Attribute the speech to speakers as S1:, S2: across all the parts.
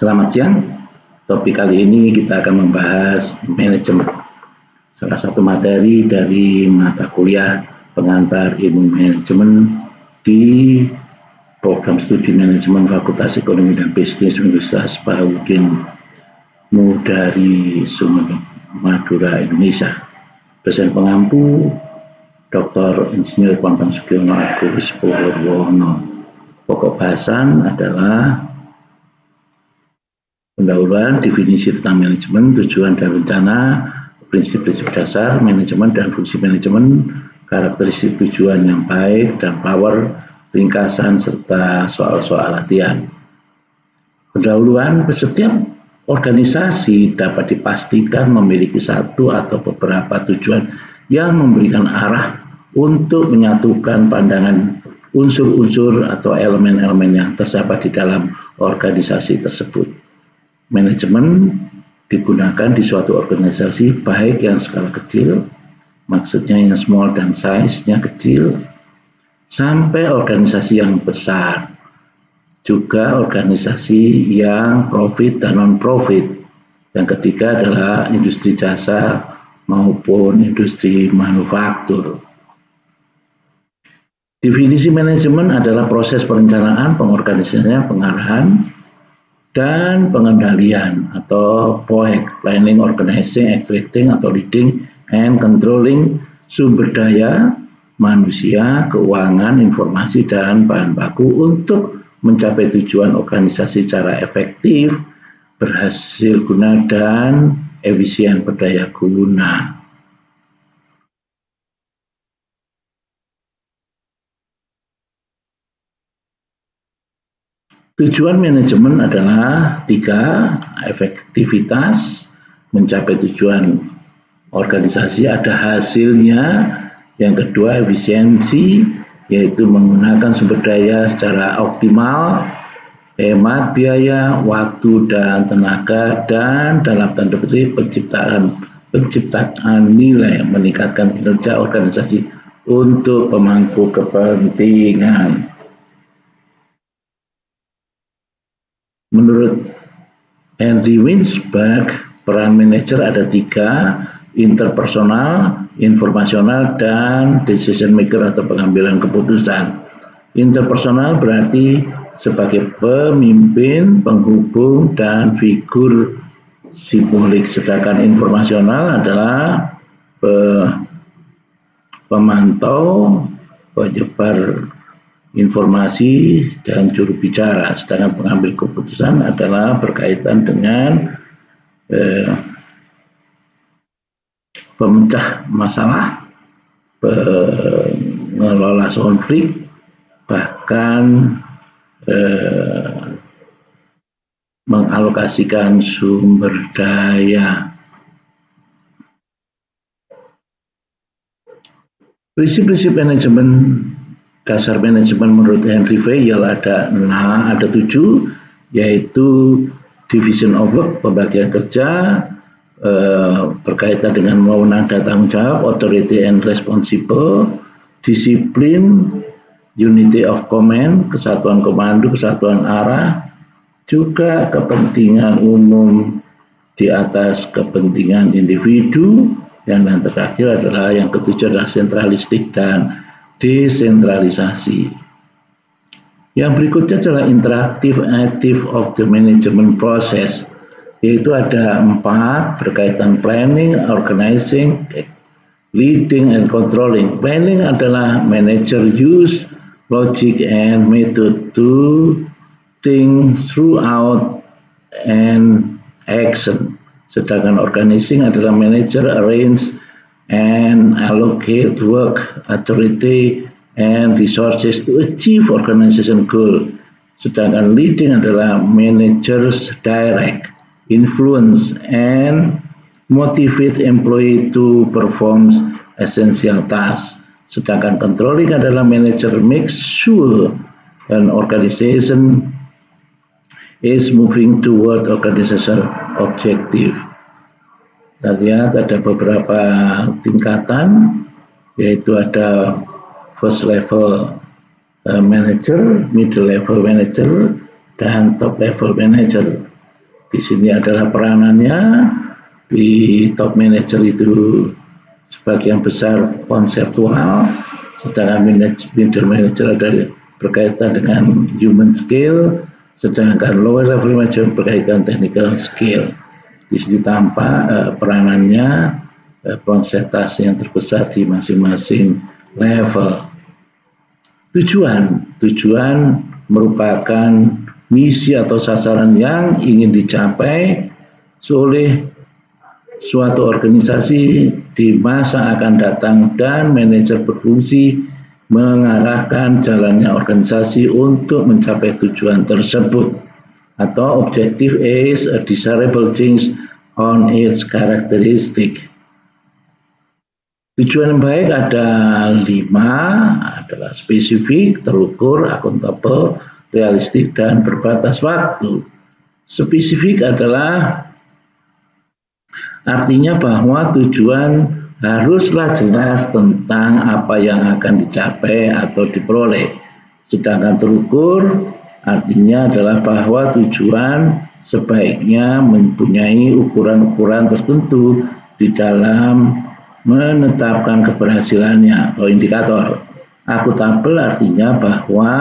S1: Selamat siang. Topik kali ini kita akan membahas manajemen. Salah satu materi dari mata kuliah pengantar ilmu manajemen di program studi manajemen Fakultas Ekonomi dan Bisnis Universitas Bahaudin dari Sumeneb, Madura, Indonesia. Dosen pengampu Dr. Insinyur Bambang Sugiono Agus Purwono. Pokok bahasan adalah pendahuluan, definisi tentang manajemen, tujuan dan rencana, prinsip-prinsip dasar manajemen dan fungsi manajemen, karakteristik tujuan yang baik dan power, ringkasan, serta soal-soal latihan. Pendahuluan, setiap organisasi dapat dipastikan memiliki satu atau beberapa tujuan yang memberikan arah untuk menyatukan pandangan unsur-unsur atau elemen-elemen yang terdapat di dalam organisasi tersebut. Manajemen digunakan di suatu organisasi baik yang skala kecil, maksudnya yang small dan size-nya kecil, sampai organisasi yang besar. Juga organisasi yang profit dan non-profit. Yang ketiga adalah industri jasa maupun industri manufaktur. Definisi manajemen adalah proses perencanaan, pengorganisasian, pengarahan, dan pengendalian atau POEC, planning, organizing, acting, atau leading, and controlling sumber daya, manusia, keuangan, informasi, dan bahan baku untuk mencapai tujuan organisasi secara efektif, berhasil guna, dan efisien berdaya guna. Tujuan manajemen adalah 3, efektivitas, mencapai tujuan organisasi ada hasilnya. Yang kedua, efisiensi, yaitu menggunakan sumber daya secara optimal, hemat biaya, waktu, dan tenaga, dan dalam tanda petik penciptaan nilai, meningkatkan kinerja organisasi untuk pemangku kepentingan. Menurut Henry Winsberg, peran manajer ada 3, interpersonal, informasional, dan decision maker atau pengambilan keputusan. Interpersonal berarti sebagai pemimpin, penghubung, dan figur simbolik, sedangkan informasional adalah pemantau, penyebar informasi, dan juru bicara, sedangkan pengambil keputusan adalah berkaitan dengan pemecah masalah, mengelola konflik, bahkan mengalokasikan sumber daya. Prinsip-prinsip manajemen, dasar manajemen menurut Henry Weil ada 7, yaitu division of work, pembagian kerja, berkaitan dengan wewenang dan tanggung jawab, authority and responsible, disiplin, unity of command, kesatuan komando, kesatuan arah, juga kepentingan umum di atas kepentingan individu, dan yang terakhir adalah yang ketujuh adalah sentralistik dan desentralisasi. Yang berikutnya adalah interactive active of the management process, yaitu ada 4 berkaitan planning, organizing, leading, and controlling. Planning adalah manager use logic and method to think throughout and action. Sedangkan organizing adalah manager arrange and allocate work, authority, and resources to achieve organization goal. Sedangkan leading adalah managers direct, influence, and motivate employee to perform essential tasks. Sedangkan controlling adalah manager makes sure an organization is moving toward organizational objective. Kita lihat ada beberapa tingkatan, yaitu ada first level manager, middle level manager, dan top level manager. di sini adalah peranannya. Di top manager itu sebagian besar konseptual, sedangkan middle manager ada berkaitan dengan human skill, sedangkan lower level manager berkaitan technical skill. Di sini tampak peranannya, persentase yang terbesar di masing-masing level. Tujuan merupakan misi atau sasaran yang ingin dicapai oleh suatu organisasi di masa akan datang, dan manajer berfungsi mengarahkan jalannya organisasi untuk mencapai tujuan tersebut, atau objective is a desirable change on its characteristic. Tujuan yang baik ada 5, adalah spesifik, terukur, akuntabel, realistik, dan berbatas waktu. Spesifik adalah artinya bahwa tujuan haruslah jelas tentang apa yang akan dicapai atau diperoleh. Sedangkan terukur artinya adalah bahwa tujuan sebaiknya mempunyai ukuran-ukuran tertentu di dalam menetapkan keberhasilannya atau indikator. Akuntabel artinya bahwa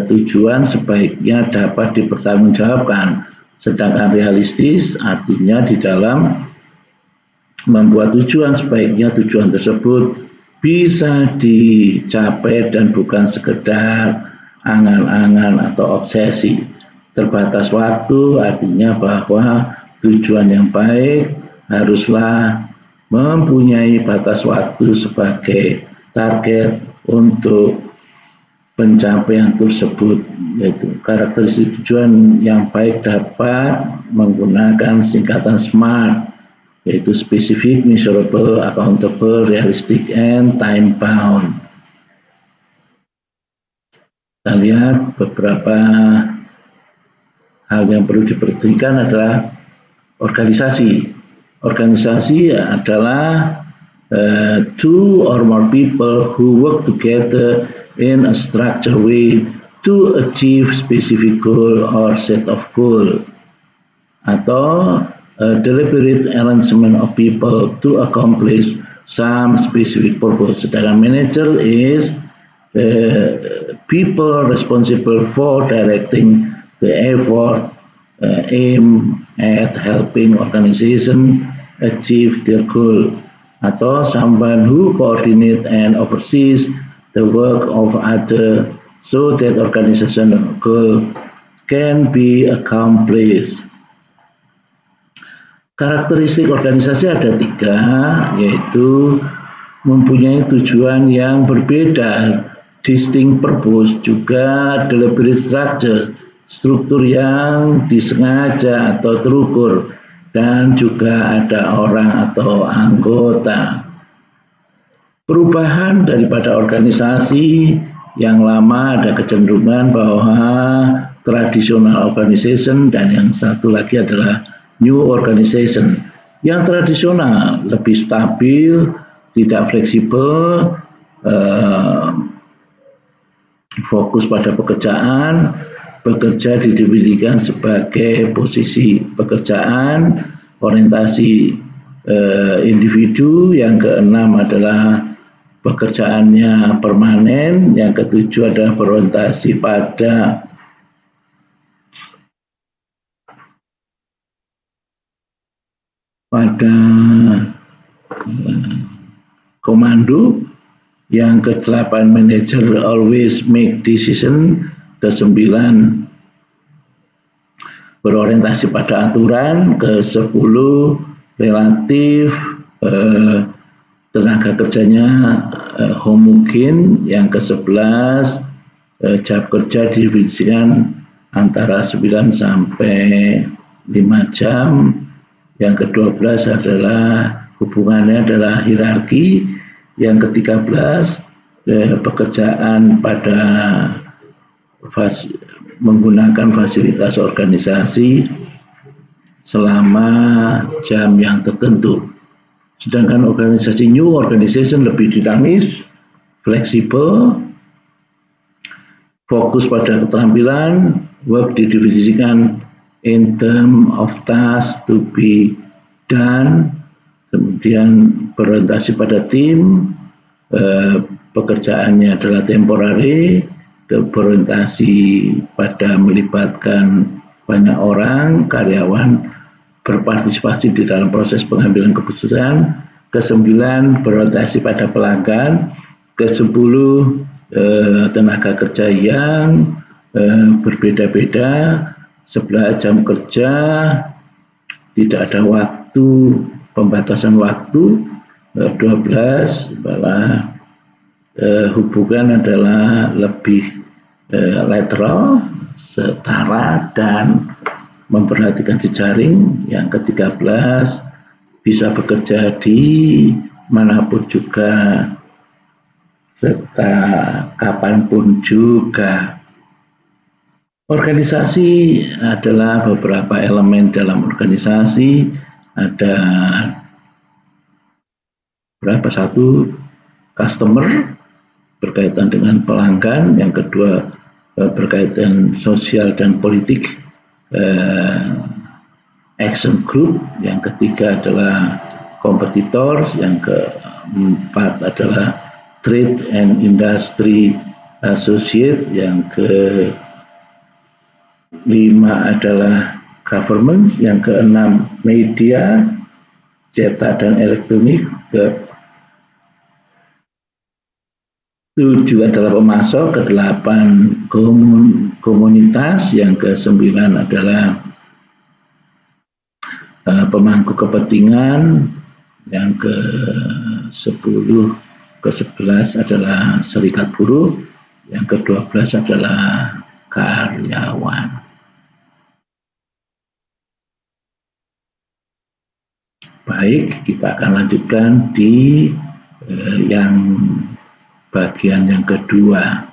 S1: tujuan sebaiknya dapat dipertanggungjawabkan. Sedangkan realistis artinya di dalam membuat tujuan sebaiknya tujuan tersebut bisa dicapai dan bukan sekedar angan-angan atau obsesi. Terbatas waktu artinya bahwa tujuan yang baik haruslah mempunyai batas waktu sebagai target untuk pencapaian tersebut, yaitu karakteristik tujuan yang baik dapat menggunakan singkatan SMART, yaitu specific, measurable, accountable, realistic, and time bound. Kita lihat beberapa hal yang perlu diperhatikan adalah organisasi. Organisasi adalah two or more people who work together in a structured way to achieve specific goal or set of goal, atau a deliberate arrangement of people to accomplish some specific purpose. Sedangkan manager is people responsible for directing the effort aim at helping organization achieve their goal, atau someone who coordinates and oversees the work of others so that organizational goal can be accomplished. Karakteristik organisasi ada 3, yaitu mempunyai tujuan yang berbeda, distinct purpose, juga deliberate structure, struktur yang disengaja atau terukur, dan juga ada orang atau anggota. Perubahan daripada organisasi yang lama ada kecenderungan bahwa traditional organization, dan yang satu lagi adalah new organization. Yang tradisional lebih stabil, tidak fleksibel, fokus pada pekerjaan, bekerja didefinisikan sebagai posisi pekerjaan, orientasi individu. Yang keenam adalah pekerjaannya permanen. Yang ketujuh adalah berorientasi pada komando. Yang ke-8 manager always make decision. Ke-9 berorientasi pada aturan. Ke-10 relatif tenaga kerjanya homogen. Yang ke-11 jam kerja didefinisikan antara 9 sampai 5 jam. Yang ke-12 adalah hubungannya adalah hierarki. Yang ke-13 pekerjaan pada menggunakan fasilitas organisasi selama jam yang tertentu. Sedangkan organisasi new organization lebih dinamis, fleksibel, fokus pada keterampilan, work didefinisikan in term of task to be done, kemudian berorientasi pada tim, pekerjaannya adalah temporary, berorientasi pada melibatkan banyak orang, karyawan berpartisipasi di dalam proses pengambilan keputusan. Ke-9 berorientasi pada pelanggan. Ke-10 tenaga kerja yang berbeda-beda. 11 jam kerja, tidak ada waktu, pembatasan waktu. 12 adalah hubungan adalah lebih lateral, setara dan memperhatikan jejaring. Yang ke-13 bisa bekerja di manapun juga serta kapanpun juga. Organisasi adalah beberapa elemen dalam organisasi. Ada berapa? Satu, customer berkaitan dengan pelanggan. Yang kedua berkaitan sosial dan politik, action group. Yang ketiga adalah competitors. Yang keempat adalah trade and industry associate. Yang kelima adalah government. Yang keenam media, cetak dan elektronik. Ke-7 adalah pemasok. Ke-8 komunitas. Yang ke-9 adalah pemangku kepentingan. Yang ke-10 ke-11 adalah serikat buruh. Yang ke-12 adalah karyawan. Baik, kita akan lanjutkan di yang bagian yang kedua.